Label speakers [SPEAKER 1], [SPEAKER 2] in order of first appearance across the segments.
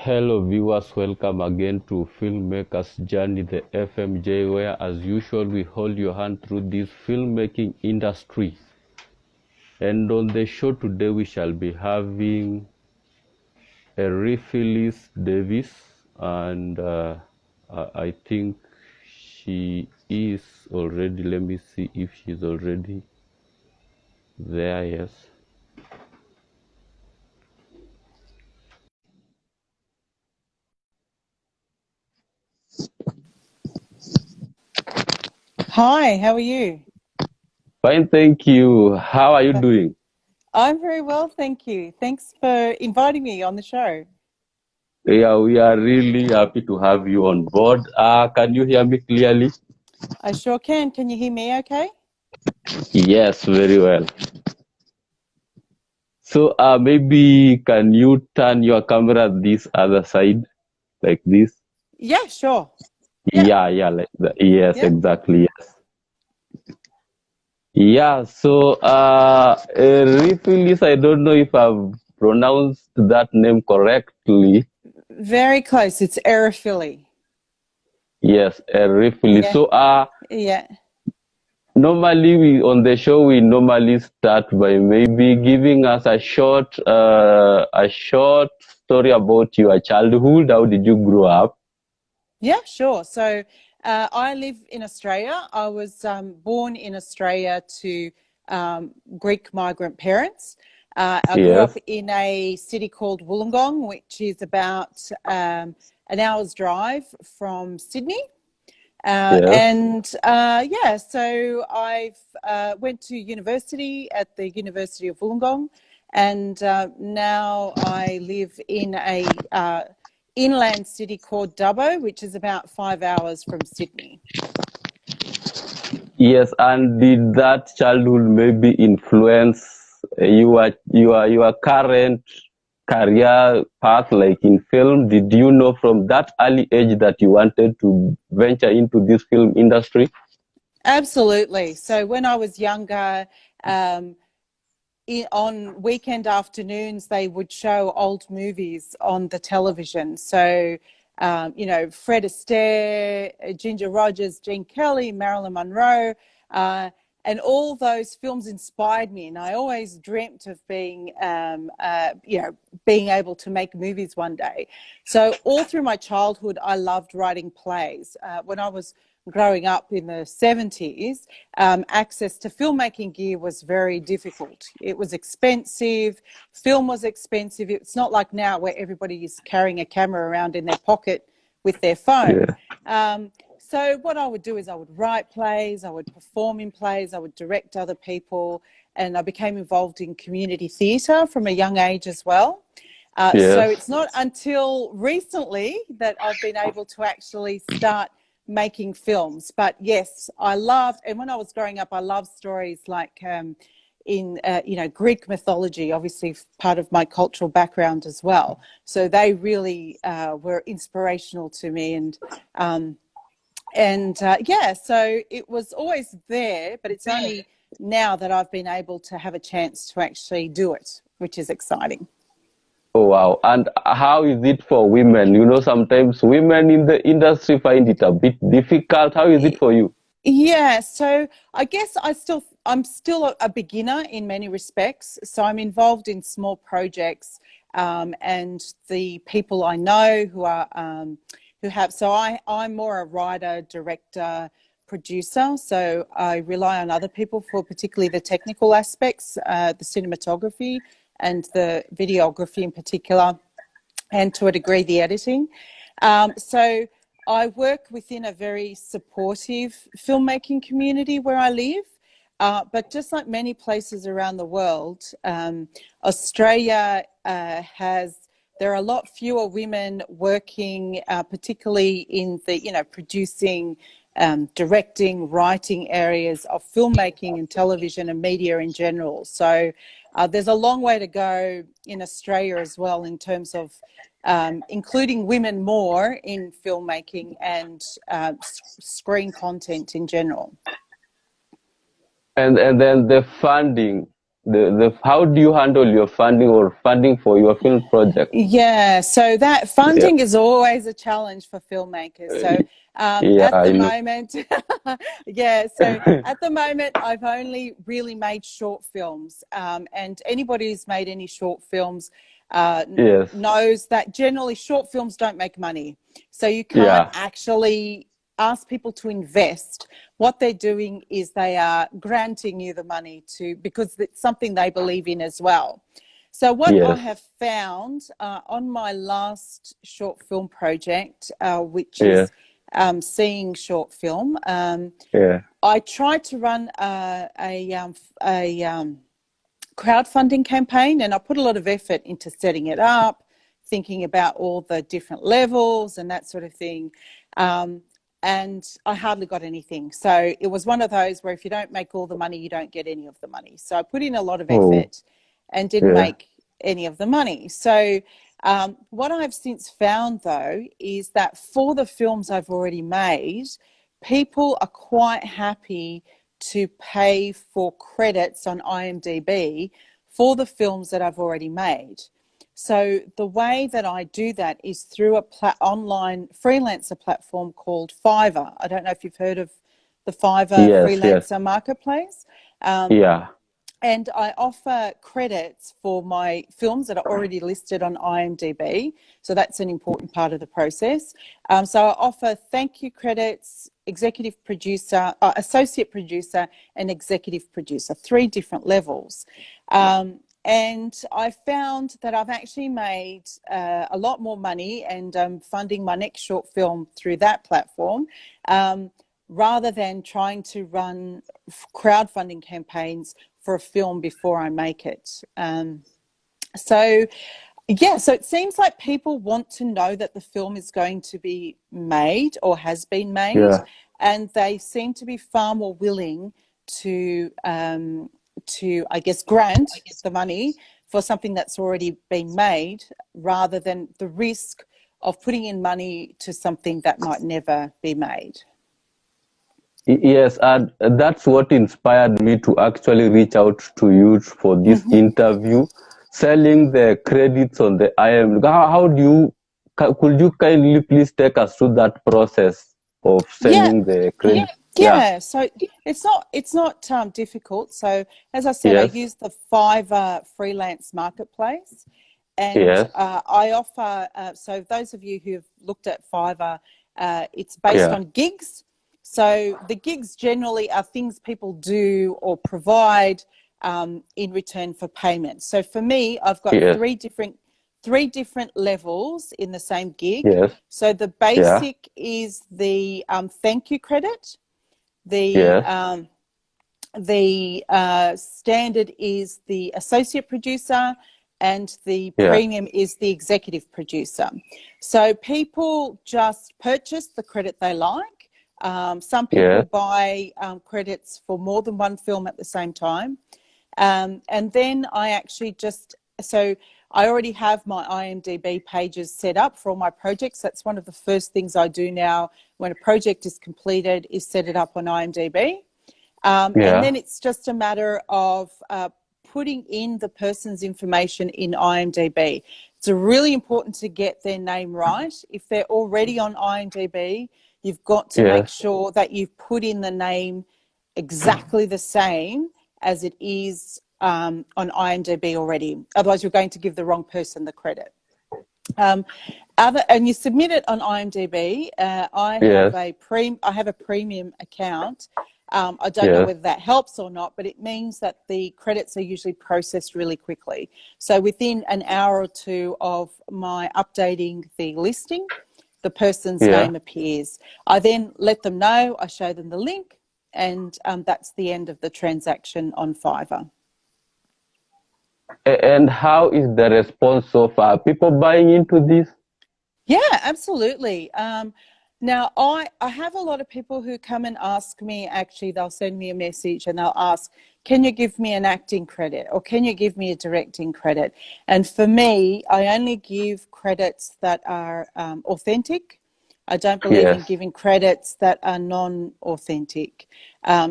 [SPEAKER 1] Hello viewers, welcome again to Filmmakers Journey, the FMJ, where as usual we hold your hand through this filmmaking industry. And on the show today we shall be having Erifili Davis, and I think she is already, let me see if she's already there. Yes.
[SPEAKER 2] Hi, how are you?
[SPEAKER 1] Fine, thank you. How are you doing?
[SPEAKER 2] I'm very well, thank you. Thanks for inviting me on the show.
[SPEAKER 1] Yeah, we are really happy to have you on board. Can you hear me clearly?
[SPEAKER 2] I sure can. Can you hear me okay?
[SPEAKER 1] Yes, very well. So maybe can you turn your camera this other side, like this?
[SPEAKER 2] Yeah, sure. Yeah,
[SPEAKER 1] Yeah, like that. Yes,
[SPEAKER 2] yeah.
[SPEAKER 1] exactly. Yes. Yeah. So Rifilis, I don't know if I've pronounced that name correctly.
[SPEAKER 2] Very close. It's Erifili.
[SPEAKER 1] Yes, Rifilis.
[SPEAKER 2] Yeah,
[SPEAKER 1] So
[SPEAKER 2] yeah.
[SPEAKER 1] normally we on the show we normally start by maybe giving us a short story about your childhood. How did you grow up?
[SPEAKER 2] Yeah, sure. So I live in Australia. I was born in Australia to Greek migrant parents. I grew up
[SPEAKER 1] Yes,
[SPEAKER 2] in a city called Wollongong, which is about an hour's drive from Sydney.
[SPEAKER 1] yes.
[SPEAKER 2] Yeah, so I've went to university at the University of Wollongong, and now I live in a inland city called Dubbo, which is about 5 hours from Sydney.
[SPEAKER 1] Yes, and did that childhood maybe influence your current career path, like in film? Did you know from that early age that you wanted to venture into this film industry?
[SPEAKER 2] Absolutely. So when I was younger, um, on weekend afternoons, they would show old movies on the television. So, Fred Astaire, Ginger Rogers, Gene Kelly, Marilyn Monroe, and all those films inspired me. And I always dreamt of being able to make movies one day. So all through my childhood, I loved writing plays. When I was growing up in the 70s, access to filmmaking gear was very difficult. It was expensive. Film was expensive. It's not like now where everybody is carrying a camera around in their pocket with their phone.
[SPEAKER 1] Yeah.
[SPEAKER 2] So what I would do is I would write plays, I would perform in plays, I would direct other people, and I became involved in community theatre from a young age as well. So
[SPEAKER 1] Yes.
[SPEAKER 2] it's not until recently that I've been able to actually start making films. But yes, I loved, and when I was growing up, I loved stories like Greek mythology, obviously part of my cultural background as well. So they really were inspirational to me, yeah, so it was always there, but it's only now that I've been able to have a chance to actually do it, which is exciting.
[SPEAKER 1] Oh wow. And how is it for women? You know, sometimes women in the industry find it a bit difficult. How is it for you?
[SPEAKER 2] Yeah, so I guess I'm still a beginner in many respects. So I'm involved in small projects, and the people I know I'm more a writer, director, producer. So I rely on other people for particularly the technical aspects, the cinematography and the videography in particular, and to a degree the editing. So I work within a very supportive filmmaking community where I live. But just like many places around the world, Australia there are a lot fewer women working, particularly in the, producing, directing, writing areas of filmmaking and television and media in general. So there's a long way to go in Australia as well in terms of including women more in filmmaking and screen content in general.
[SPEAKER 1] And then the funding. the how do you handle your funding or funding for your film project?
[SPEAKER 2] Yeah, so that
[SPEAKER 1] Yeah,
[SPEAKER 2] funding is always a challenge for filmmakers. So
[SPEAKER 1] yeah,
[SPEAKER 2] at the
[SPEAKER 1] I know.
[SPEAKER 2] moment, yeah, so at the moment, I've only really made short films. And anybody who's made any short films
[SPEAKER 1] Yes,
[SPEAKER 2] knows that generally short films don't make money. So you can't
[SPEAKER 1] yeah,
[SPEAKER 2] actually ask people to invest. What they're doing is they are granting you the money to, because it's something they believe in as well. So what I
[SPEAKER 1] yes,
[SPEAKER 2] have found on my last short film project, which
[SPEAKER 1] yes,
[SPEAKER 2] is Seeing Short Film,
[SPEAKER 1] yeah,
[SPEAKER 2] I tried to run a crowdfunding campaign, and I put a lot of effort into setting it up, thinking about all the different levels and that sort of thing. And I hardly got anything. So it was one of those where if you don't make all the money, you don't get any of the money. So I put in a lot of
[SPEAKER 1] oh,
[SPEAKER 2] effort and didn't
[SPEAKER 1] yeah,
[SPEAKER 2] make any of the money. So what I've since found, though, is that for the films I've already made, people are quite happy to pay for credits on IMDb for the films that I've already made. So the way that I do that is through a online freelancer platform called Fiverr. I don't know if you've heard of the Fiverr
[SPEAKER 1] yes, yes,
[SPEAKER 2] freelancer marketplace.
[SPEAKER 1] yeah,
[SPEAKER 2] And I offer credits for my films that are already listed on IMDb. So that's an important part of the process. So I offer thank you credits, executive producer, associate producer, and executive producer, 3 different levels. And I found that I've actually made a lot more money, and I'm funding my next short film through that platform, rather than trying to run crowdfunding campaigns for a film before I make it. So it seems like people want to know that the film is going to be made or has been made,
[SPEAKER 1] yeah.
[SPEAKER 2] and they seem to be far more willing to, I guess, grant the money for something that's already been made, rather than the risk of putting in money to something that might never be made.
[SPEAKER 1] Yes, and that's what inspired me to actually reach out to you for this
[SPEAKER 2] Mm-hmm.
[SPEAKER 1] interview. Selling the credits on the IM. How do you, could you kindly please take us through that process of
[SPEAKER 2] Yeah,
[SPEAKER 1] selling the credit? Yeah,
[SPEAKER 2] yeah. So it's not difficult. So as I said, I
[SPEAKER 1] yes,
[SPEAKER 2] use the Fiverr freelance marketplace, and
[SPEAKER 1] yes,
[SPEAKER 2] I offer. So those of you who've looked at Fiverr, it's based
[SPEAKER 1] yeah,
[SPEAKER 2] on gigs. So the gigs generally are things people do or provide in return for payment. So for me, I've got
[SPEAKER 1] yes,
[SPEAKER 2] three different levels in the same gig.
[SPEAKER 1] yes,
[SPEAKER 2] So the
[SPEAKER 1] yeah,
[SPEAKER 2] basic is the thank you credit. The
[SPEAKER 1] yes,
[SPEAKER 2] standard is the associate producer, and the
[SPEAKER 1] yeah,
[SPEAKER 2] premium is the executive producer. So people just purchase the credit they like. Some people
[SPEAKER 1] yes,
[SPEAKER 2] buy credits for more than one film at the same time. And then I already have my IMDb pages set up for all my projects. That's one of the first things I do now when a project is completed, is set it up on IMDb. And
[SPEAKER 1] yeah,
[SPEAKER 2] then it's just a matter of putting in the person's information in IMDb. It's really important to get their name right. If they're already on IMDb, you've got to make
[SPEAKER 1] yes,
[SPEAKER 2] sure that you've put in the name exactly the same as it is on IMDb already. Otherwise, you're going to give the wrong person the credit. And you submit it on IMDb. I have
[SPEAKER 1] yes,
[SPEAKER 2] a premium account. I don't know
[SPEAKER 1] yes,
[SPEAKER 2] whether that helps or not, but it means that the credits are usually processed really quickly. So within an hour or two of my updating the listing, the person's
[SPEAKER 1] yeah.
[SPEAKER 2] name appears. I then let them know, I show them the link, and that's the end of the transaction on Fiverr.
[SPEAKER 1] And how is the response so far? People buying into this?
[SPEAKER 2] Yeah, absolutely. Now, I have a lot of people who come and ask me, actually, they'll send me a message and they'll ask, can you give me an acting credit, or can you give me a directing credit? And for me, I only give credits that are authentic. I don't believe in
[SPEAKER 1] Yes,
[SPEAKER 2] giving credits that are non-authentic.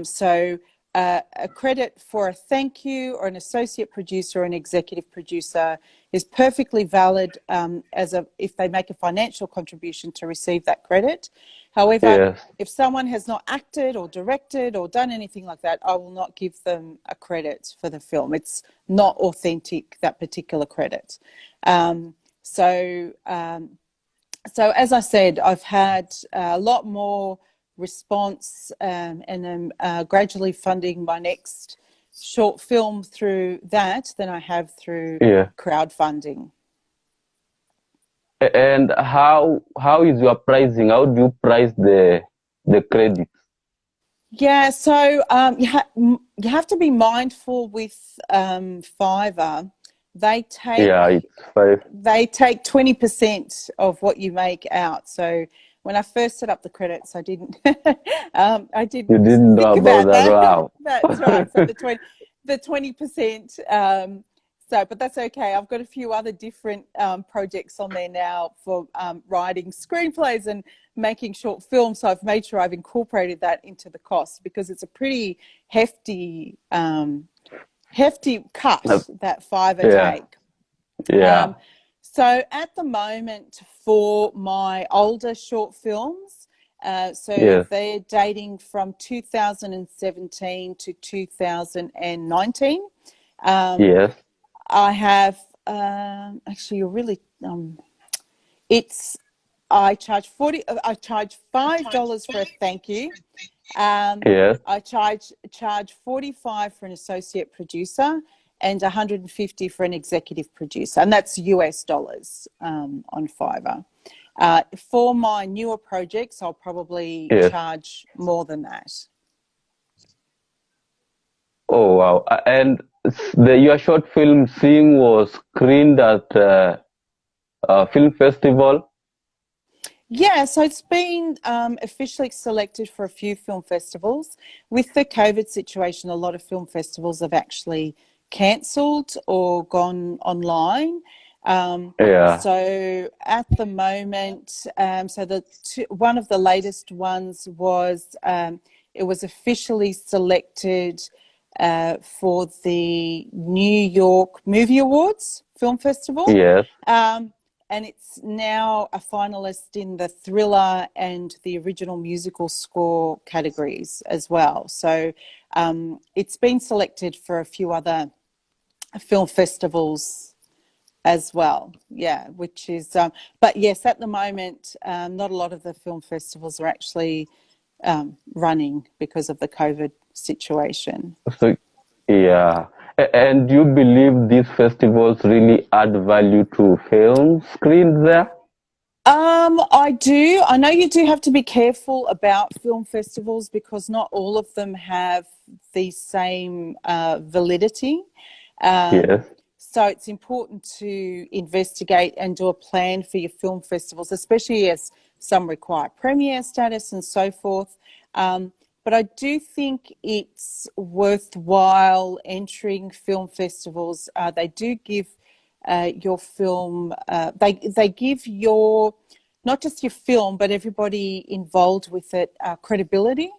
[SPEAKER 2] So a credit for a thank you or an associate producer or an executive producer is perfectly valid if they make a financial contribution to receive that credit. However,
[SPEAKER 1] Yes.
[SPEAKER 2] if someone has not acted or directed or done anything like that, I will not give them a credit for the film. It's not authentic, that particular credit. So as I said, I've had a lot more response and I'm gradually funding my next short film through that than I have through
[SPEAKER 1] Yeah.
[SPEAKER 2] crowdfunding.
[SPEAKER 1] And how is your pricing? How do you price the credits?
[SPEAKER 2] Yeah, so you have to be mindful with Fiverr. They
[SPEAKER 1] Yeah,
[SPEAKER 2] take
[SPEAKER 1] it's 5.
[SPEAKER 2] 20% of what you make out. So when I first set up the credits, I didn't I
[SPEAKER 1] You
[SPEAKER 2] didn't
[SPEAKER 1] didn't know
[SPEAKER 2] think
[SPEAKER 1] about
[SPEAKER 2] about
[SPEAKER 1] that.
[SPEAKER 2] that.
[SPEAKER 1] Wow.
[SPEAKER 2] That's right. So the 20%. But that's okay. I've got a few other different projects on there now for writing screenplays and making short films. So I've made sure I've incorporated that into the cost because it's a pretty hefty cut that Fiverr
[SPEAKER 1] Yeah.
[SPEAKER 2] take.
[SPEAKER 1] Yeah.
[SPEAKER 2] So at the moment for my older short films, so
[SPEAKER 1] Yes.
[SPEAKER 2] they're dating from 2017 to 2019.
[SPEAKER 1] Yes.
[SPEAKER 2] I have actually you're really it's I charge $5 for a thank you.
[SPEAKER 1] Yes.
[SPEAKER 2] I charge 45 for an associate producer and 150 for an executive producer, and that's US dollars on Fiverr. For my newer projects, I'll probably
[SPEAKER 1] Yes.
[SPEAKER 2] charge more than that.
[SPEAKER 1] Oh wow. And your short film Sing was screened at a film festival.
[SPEAKER 2] Yeah, so it's been officially selected for a few film festivals. With the COVID situation, a lot of film festivals have actually cancelled or gone online.
[SPEAKER 1] Yeah.
[SPEAKER 2] So at the moment, one of the latest ones was it was officially selected for the New York Movie Awards Film Festival.
[SPEAKER 1] Yes.
[SPEAKER 2] And it's now a finalist in the thriller and the original musical score categories as well. So it's been selected for a few other film festivals as well. Yeah, which is, but yes, at the moment, not a lot of the film festivals are actually running because of the COVID situation.
[SPEAKER 1] So yeah. And you believe these festivals really add value to film screens there?
[SPEAKER 2] I do. I know you do have to be careful about film festivals because not all of them have the same validity.
[SPEAKER 1] Yes.
[SPEAKER 2] So it's important to investigate and do a plan for your film festivals, especially as some require premiere status and so forth. But I do think it's worthwhile entering film festivals. They do give your film, they give your, not just your film, but everybody involved with it credibility.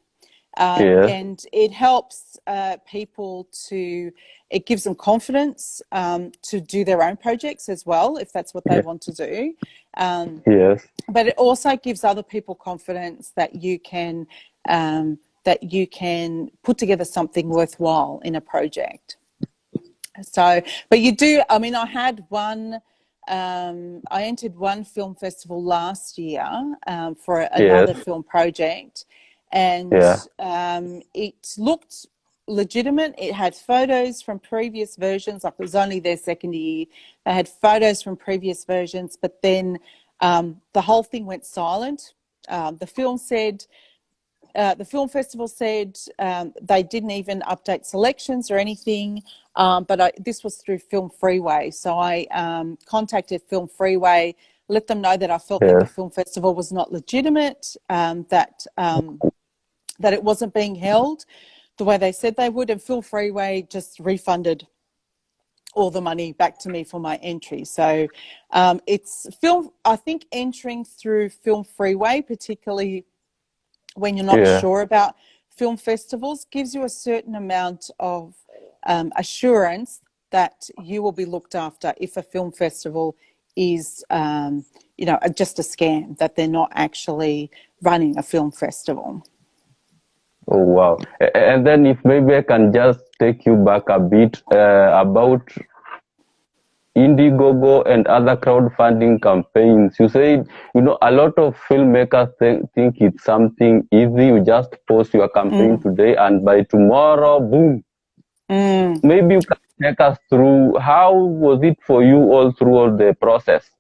[SPEAKER 1] Yes.
[SPEAKER 2] And it helps people it gives them confidence to do their own projects as well, if that's what they
[SPEAKER 1] Yes.
[SPEAKER 2] want to do.
[SPEAKER 1] Yes.
[SPEAKER 2] But it also gives other people confidence that you can put together something worthwhile in a project. So, but you do, I mean, I entered one film festival last year for
[SPEAKER 1] Yes.
[SPEAKER 2] another film project, and
[SPEAKER 1] Yeah.
[SPEAKER 2] it looked legitimate. It had photos from previous versions, like it was only their second year. They had photos from previous versions, but then the whole thing went silent. The film festival said they didn't even update selections or anything, but this was through Film Freeway. So I contacted Film Freeway, let them know that I felt that the
[SPEAKER 1] Yes.
[SPEAKER 2] film festival was not legitimate, that it wasn't being held the way they said they would, and Film Freeway just refunded all the money back to me for my entry. So I think entering through Film Freeway, particularly when you're not
[SPEAKER 1] Yeah.
[SPEAKER 2] sure about film festivals gives you a certain amount of assurance that you will be looked after if a film festival is, just a scam, that they're not actually running a film festival.
[SPEAKER 1] Oh, wow. And then if maybe I can just take you back a bit about Indiegogo and other crowdfunding campaigns. You said, a lot of filmmakers think it's something easy. You just post your campaign today and by tomorrow, boom. Maybe you can take us through how was it for you all through all the process?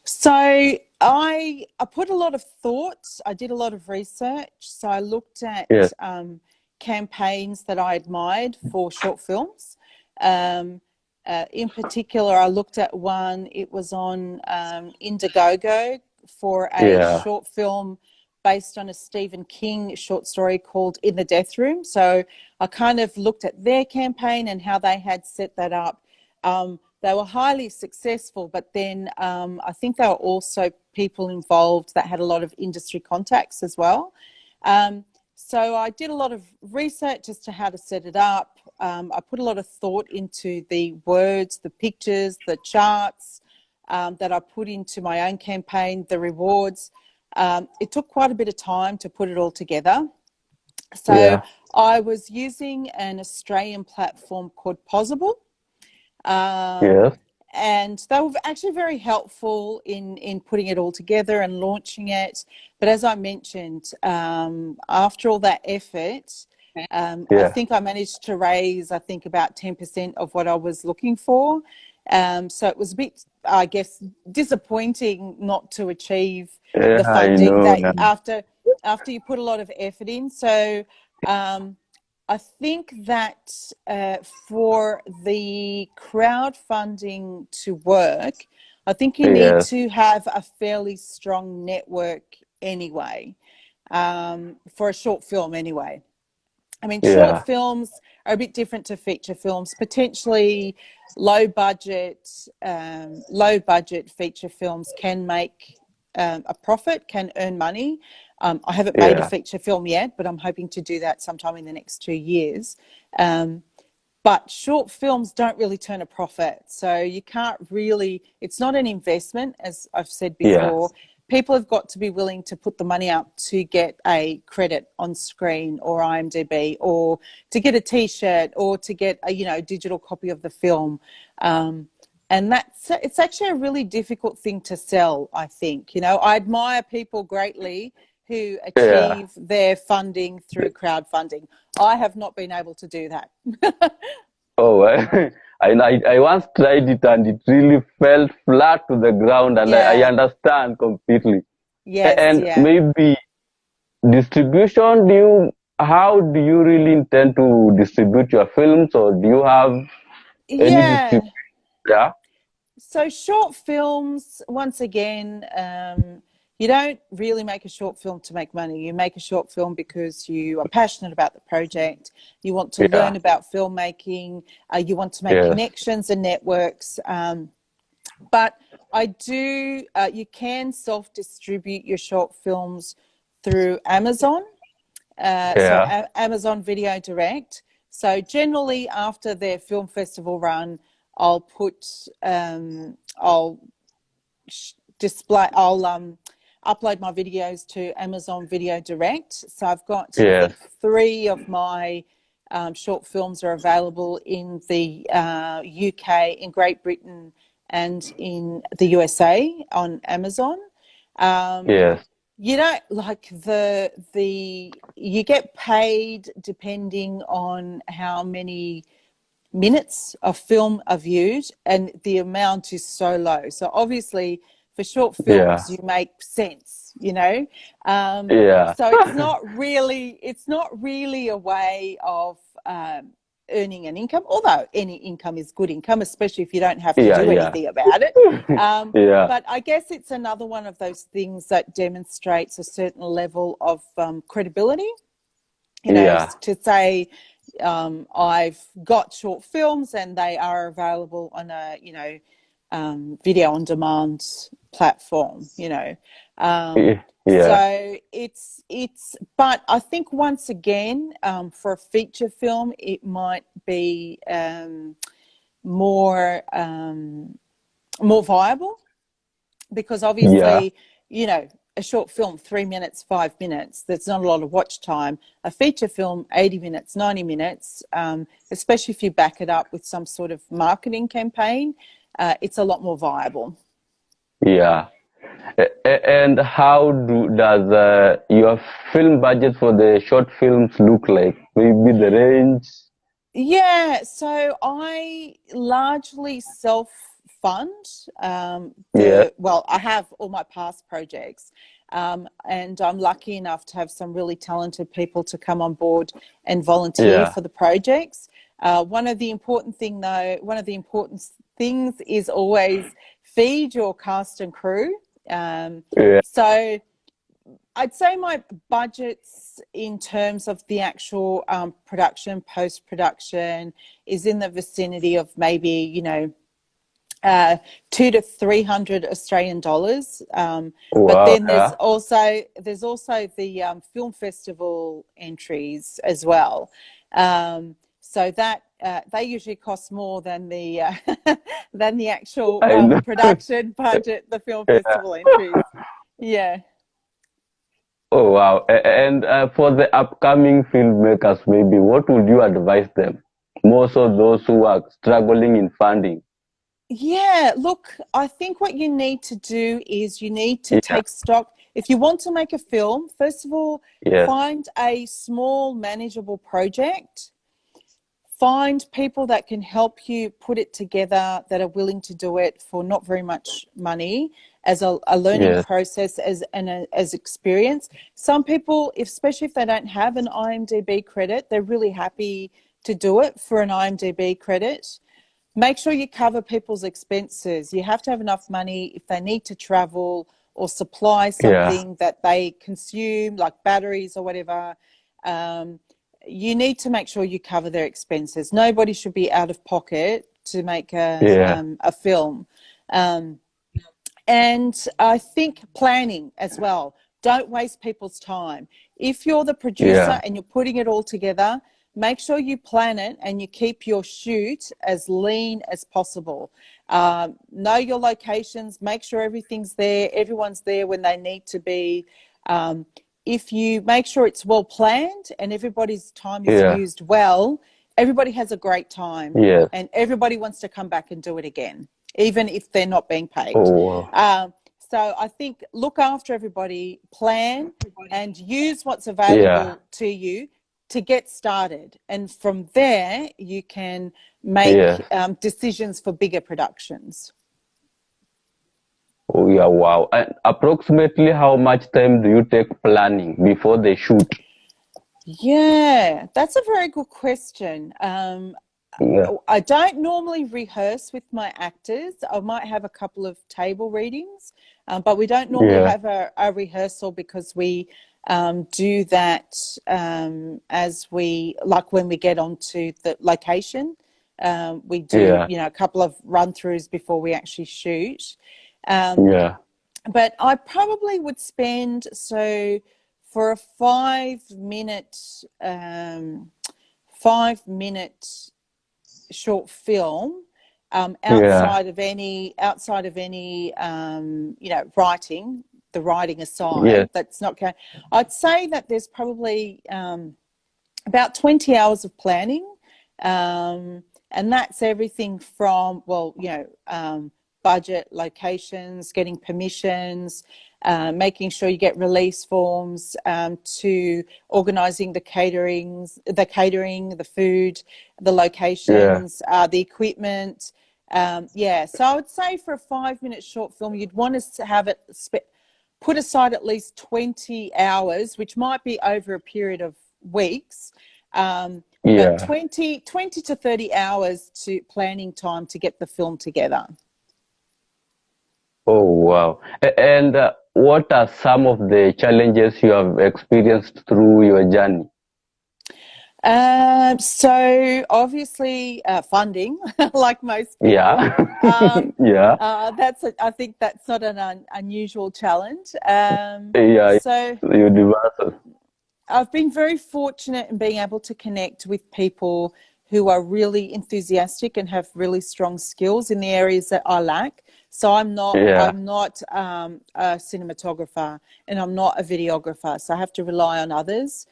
[SPEAKER 2] So I put a lot of thought. I did a lot of research. So I looked at
[SPEAKER 1] Yes.
[SPEAKER 2] campaigns that I admired for short films. In particular, I looked at one. It was on Indiegogo for a short film based on a Stephen King short story called In the Death Room. So I kind of looked at their campaign and how they had set that up. They were highly successful, but then I think there were also people involved that had a lot of industry contacts as well. So I did a lot of research as to how to set it up. I put a lot of thought into the words, the pictures, the charts that I put into my own campaign, the rewards. It took quite a bit of time to put it all together. So I was using an Australian platform called Possible. And they were actually very helpful in putting it all together and launching it. But as I mentioned, after all that effort, I think I managed to raise, about 10% of what I was looking for. So it was a bit, I guess, disappointing not to achieve the funding that after you put a lot of effort in. So I think that for the crowdfunding to work, I think you need to have a fairly strong network anyway, for a short film anyway. I mean, short films are a bit different to feature films. Potentially low budget feature films can make a profit, can earn money. I haven't made a feature film yet, but I'm hoping to do that sometime in the next 2 years. But short films don't really turn a profit. So you can't really, it's not an investment, as I've said before. People have got to be willing to put the money up to get a credit on screen or IMDb, or to get a T-shirt, or to get a digital copy of the film. And it's actually a really difficult thing to sell, I think. I admire people greatly who achieve their funding through crowdfunding. I have not been able to do that.
[SPEAKER 1] I once tried it and it really fell flat to the ground, and I understand completely. Maybe distribution, how do you really intend to distribute your films, or do you have any distribution?
[SPEAKER 2] So short films, once again, you don't really make a short film to make money. You make a short film because you are passionate about the project. You want to learn about filmmaking. You want to make connections and networks. But you can self-distribute your short films through Amazon. So Amazon Video Direct. So generally after their film festival run, I'll upload my videos to Amazon Video Direct. So I've got, I think, 3 of my short films are available in the UK, in Great Britain, and in the USA on Amazon. You don't like you get paid depending on how many minutes of film are viewed, and the amount is so low. So obviously for short films you make sense, so it's not really a way of earning an income, although any income is good income, especially if you don't have to do anything about it. But I guess it's another one of those things that demonstrates a certain level of credibility, to say I've got short films and they are available on a video on demand platform.
[SPEAKER 1] Yeah.
[SPEAKER 2] So but I think once again, for a feature film, it might be more more viable, because
[SPEAKER 1] Yeah.
[SPEAKER 2] obviously, you know, a short film, 3 minutes, 5 minutes, there's not a lot of watch time. A feature film, 80 minutes, 90 minutes, especially if you back it up with some sort of marketing campaign, it's a lot more viable.
[SPEAKER 1] Yeah. And how does your film budget for the short films look like? Maybe the range?
[SPEAKER 2] Yeah, so I largely self-fund
[SPEAKER 1] Yeah.
[SPEAKER 2] I have all my past projects, and I'm lucky enough to have some really talented people to come on board and volunteer
[SPEAKER 1] Yeah.
[SPEAKER 2] for the projects. One of the important things is always feed your cast and crew.
[SPEAKER 1] Yeah.
[SPEAKER 2] So I'd say my budgets in terms of the actual production, post-production, is in the vicinity of maybe, you know, 200 to 300 Australian dollars. But
[SPEAKER 1] Wow.
[SPEAKER 2] then
[SPEAKER 1] Yeah.
[SPEAKER 2] there's also the film festival entries as well. So that they usually cost more than the than the actual
[SPEAKER 1] I know.
[SPEAKER 2] production budget, the film
[SPEAKER 1] Yeah.
[SPEAKER 2] festival entries. Yeah.
[SPEAKER 1] Oh, wow. And for the upcoming filmmakers, maybe, what would you advise them? More so those who are struggling in funding.
[SPEAKER 2] Yeah, look, I think what you need to do is you need to
[SPEAKER 1] Yeah.
[SPEAKER 2] take stock. If you want to make a film, first of all,
[SPEAKER 1] Yes.
[SPEAKER 2] find a small, manageable project. Find people that can help you put it together, that are willing to do it for not very much money, as a learning
[SPEAKER 1] Yes.
[SPEAKER 2] process, as experience. Some people, especially if they don't have an IMDb credit, they're really happy to do it for an IMDb credit. Make sure you cover people's expenses. You have to have enough money if they need to travel or supply
[SPEAKER 1] Yeah.
[SPEAKER 2] something that they consume, like batteries or whatever. Um, you need to make sure you cover their expenses. Nobody should be out of pocket to make
[SPEAKER 1] Yeah.
[SPEAKER 2] a film. Um, and I think planning as well. Don't waste people's time. If you're the producer
[SPEAKER 1] Yeah.
[SPEAKER 2] and you're putting it all together, make sure you plan it and you keep your shoot as lean as possible. Know your locations, make sure everything's there, everyone's there when they need to be. If you make sure it's well planned and everybody's time is
[SPEAKER 1] Yeah.
[SPEAKER 2] used well, everybody has a great time
[SPEAKER 1] Yes.
[SPEAKER 2] and everybody wants to come back and do it again, even if they're not being paid.
[SPEAKER 1] Oh, wow.
[SPEAKER 2] So I think look after everybody, plan, and use what's
[SPEAKER 1] Yeah.
[SPEAKER 2] available to you to get started. And from there, you can make
[SPEAKER 1] Yes.
[SPEAKER 2] decisions for bigger productions.
[SPEAKER 1] Oh, yeah. Wow. And approximately how much time do you take planning before the shoot?
[SPEAKER 2] Yeah, that's a very good question.
[SPEAKER 1] Yeah.
[SPEAKER 2] I don't normally rehearse with my actors. I might have a couple of table readings, but we don't normally
[SPEAKER 1] Yeah.
[SPEAKER 2] have a rehearsal, because we do that as we, like when we get onto the location. We do,
[SPEAKER 1] Yeah.
[SPEAKER 2] you know, a couple of run-throughs before we actually shoot.
[SPEAKER 1] Yeah.
[SPEAKER 2] But I probably would spend, so for a 5 minute 5 minute short film,
[SPEAKER 1] Yeah.
[SPEAKER 2] outside of any you know, writing, the writing
[SPEAKER 1] Yes.
[SPEAKER 2] aside, that's not going, I'd say that there's probably about 20 hours of planning, and that's everything from, well, you know, budget, locations, getting permissions, making sure you get release forms, to organising the catering, the food, the
[SPEAKER 1] Yeah.
[SPEAKER 2] locations, the equipment. Yeah, so I would say for a 5 minute short film, you'd want us to have it put aside at least 20 hours, which might be over a period of weeks, but
[SPEAKER 1] Yeah.
[SPEAKER 2] 20 to 30 hours to planning time to get the film together.
[SPEAKER 1] Oh, wow. And what are some of the challenges you have experienced through your journey?
[SPEAKER 2] So obviously funding, like most people.
[SPEAKER 1] Yeah. Yeah.
[SPEAKER 2] I think that's not an unusual challenge.
[SPEAKER 1] Yeah.
[SPEAKER 2] So
[SPEAKER 1] Universal.
[SPEAKER 2] I've been very fortunate in being able to connect with people who are really enthusiastic and have really strong skills in the areas that I lack. So
[SPEAKER 1] Yeah.
[SPEAKER 2] I'm not a cinematographer and I'm not a videographer. So I have to rely on others.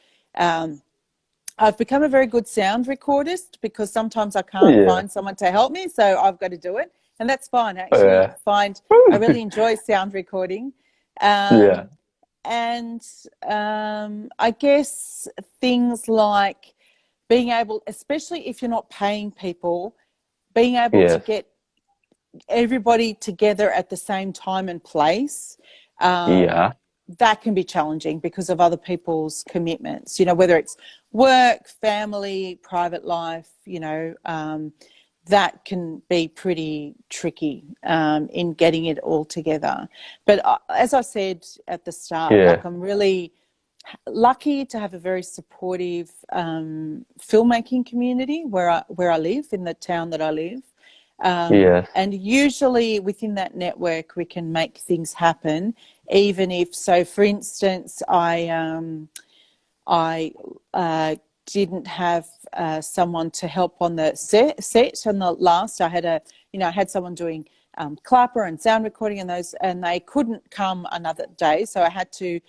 [SPEAKER 2] I've become a very good sound recordist because sometimes I can't
[SPEAKER 1] Yeah.
[SPEAKER 2] find someone to help me, so I've got to do it, and that's fine.
[SPEAKER 1] Yeah.
[SPEAKER 2] I really enjoy sound recording.
[SPEAKER 1] Yeah.
[SPEAKER 2] And I guess things like being able, especially if you're not paying people, being able to
[SPEAKER 1] Yes.
[SPEAKER 2] get everybody together at the same time and place,
[SPEAKER 1] Yeah.
[SPEAKER 2] that can be challenging because of other people's commitments, whether it's work, family, private life, that can be pretty tricky in getting it all together. But as I said at the start,
[SPEAKER 1] Yeah.
[SPEAKER 2] like I'm really lucky to have a very supportive filmmaking community where I live, in the town that I live.
[SPEAKER 1] Yes.
[SPEAKER 2] And usually within that network, we can make things happen, even if, so for instance, I didn't have someone to help on the set on the last. I had someone doing clapper and sound recording and those, and they couldn't come another day, so I had to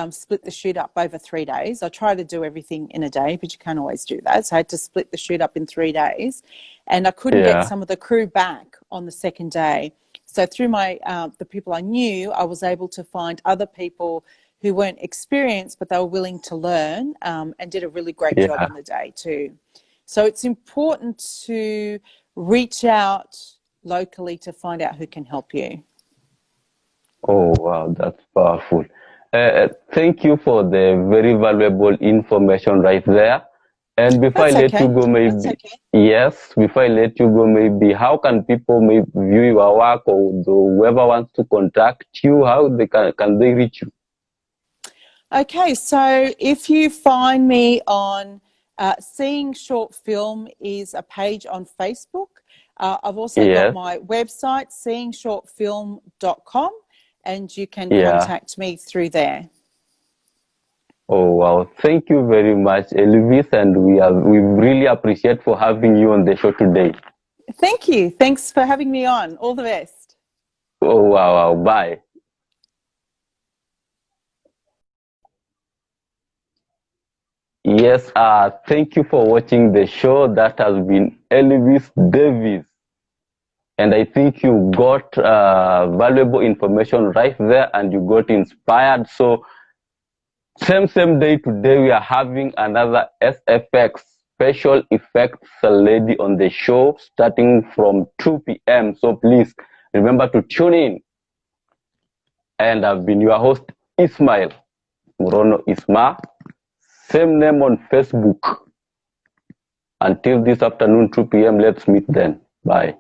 [SPEAKER 2] split the shoot up over 3 days. I try to do everything in a day, but you can't always do that. So I had to split the shoot up in 3 days, and I couldn't get
[SPEAKER 1] Yeah.
[SPEAKER 2] some of the crew back on the second day. So through the people I knew, I was able to find other people who weren't experienced, but they were willing to learn, and did a really great job
[SPEAKER 1] Yeah.
[SPEAKER 2] on the day too. So it's important to reach out locally to find out who can help you.
[SPEAKER 1] Oh, wow, that's powerful. Thank you for the very valuable information right there. And before I
[SPEAKER 2] That's
[SPEAKER 1] let you
[SPEAKER 2] okay.
[SPEAKER 1] go, maybe, yes, before I let you go, maybe how can people maybe view your work, or whoever wants to contact you, how can they reach you?
[SPEAKER 2] Okay, so if you find me on Seeing Short Film is a page on Facebook. I've also got
[SPEAKER 1] Yes,
[SPEAKER 2] my website, seeingshortfilm.com, and you can
[SPEAKER 1] yeah.
[SPEAKER 2] contact me through there.
[SPEAKER 1] Oh, wow. Thank you very much, Elvis, and we really appreciate for having you on the show today.
[SPEAKER 2] Thank you. Thanks for having me on. All the best.
[SPEAKER 1] Oh, wow, wow. Bye. Yes, thank you for watching the show. That has been Elvis Davis. And I think you got valuable information right there and you got inspired. So same day today, we are having another SFX, special effects lady on the show starting from 2 p.m. So please remember to tune in. And I've been your host, Ismail Murono Isma. Same name on Facebook. Until this afternoon, 2 p.m., let's meet then. Bye.